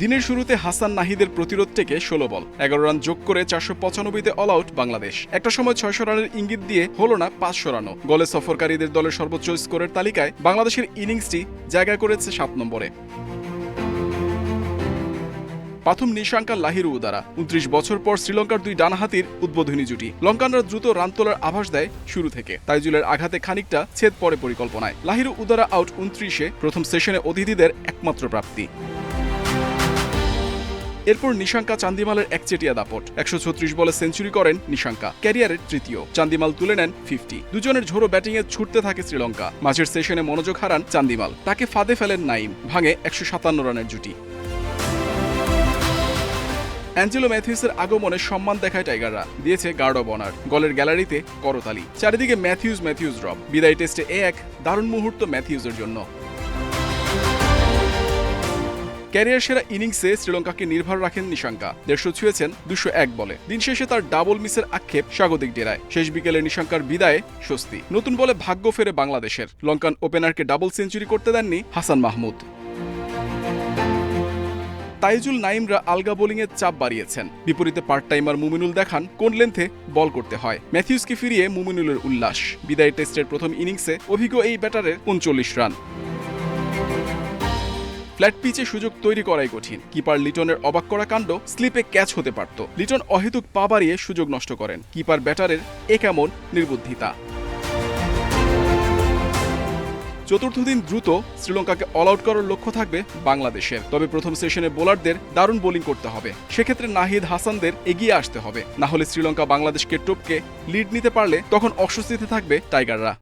দিনের শুরুতে হাসান নাহিদের প্রতিরোধ থেকে ১৬ বল ১১ রান যোগ করে ৪৯৫তে অল আউট বাংলাদেশ। একটা সময় ৬০০ রানের ইঙ্গিত দিয়ে হলো না ৫০০ রানও। গোলে সফরকারীদের দলের সর্বোচ্চ স্কোরের তালিকায় বাংলাদেশের ইনিংসটি জায়গা করেছে ৭ নম্বরে। প্রথম নিশাঙ্কা লাহিরু উদারা ২৯ বছর পর শ্রীলঙ্কার দুই ডানহাতির উদ্বোধনী জুটি। লঙ্কানরা দ্রুত রান তোলার আভাস দেয় শুরু থেকে। তাইজুলের আঘাতে খানিকটা ছেদ পড়ে পরিকল্পনায়। লাহিরু উদারা আউট ২৯-এ প্রথম সেশনে অতিথিদের একমাত্র প্রাপ্তি। এরপর নিশাঙ্কা চান্দিমালের একচেটিয়া দাপট। ১৩৬ বলে সেঞ্চুরি করেন নিশাঙ্কা, ক্যারিয়ারের তৃতীয়। চান্দিমাল তুলে নেন ৫০। দুজনের ঝোড়ো ব্যাটিংয়ে ছুটতে থাকে শ্রীলঙ্কা। মাঝের সেশনে মনোযোগ হারান চান্দিমাল, তাকে ফাঁদে ফেলেন নাইম, ভাঙে ১৫৭ রানের জুটি। অ্যাঞ্জেলো ম্যাথিউসের আগমনে সম্মান দেখায় টাইগাররা, দিয়েছে গার্ড অব অনার। গলের গ্যালারিতে করতালি, চারিদিকে ম্যাথিউস ড্রপ। বিদায় টেস্টে এক দারুণ মুহূর্ত ম্যাথিউসের জন্য। ক্যারিয়ার সেরা ইনিংসে শ্রীলঙ্কাকে নির্ভর রাখেন নিশাঙ্কা। ১৫০ ছুঁয়েছেন ২০১ বলে। দিন শেষে তার ডাবল মিসের আক্ষেপ স্বাগতিক ডেরায়। শেষ বিকেলে নিশাঙ্কার বিদায়ে স্বস্তি। নতুন বলে ভাগ্য ফেরে বাংলাদেশের। লঙ্কান ওপেনারকে ডাবল সেঞ্চুরি করতে দেননি হাসান মাহমুদ। তাইজুল নাইমরা আলগা বোলিংয়ের চাপ বাড়িয়েছেন। বিপরীতে পার্ট টাইমার মুমিনুল দেখান কোন লেন্থে বল করতে হয়। ম্যাথিউসকে ফিরিয়ে মুমিনুলের উল্লাস। বিদায় টেস্টের প্রথম ইনিংসে অভিজ্ঞ এই ব্যাটারের ৩৯ রান। ফ্ল্যাট পিচে সুযোগ তৈরি করাই কঠিন। কিপার লিটনের অবাক করা কাণ্ড, স্লিপে ক্যাচ হতে পারত। লিটন অহেতুক পা বাড়িয়ে সুযোগ নষ্ট করেন। কিপার ব্যাটারের এ কেমন নির্বুদ্ধিতা। চতুর্থ দিন দ্রুত শ্রীলঙ্কাকে অল আউট করার লক্ষ্য থাকবে বাংলাদেশের। তবে প্রথম সেশনে বোলারদের দারুণ বোলিং করতে হবে। সেক্ষেত্রে নাহিদ হাসানদের এগিয়ে আসতে হবে। না হলে শ্রীলঙ্কা বাংলাদেশকে টপকে লিড নিতে পারলে তখন অস্বস্তিতে থাকবে টাইগাররা।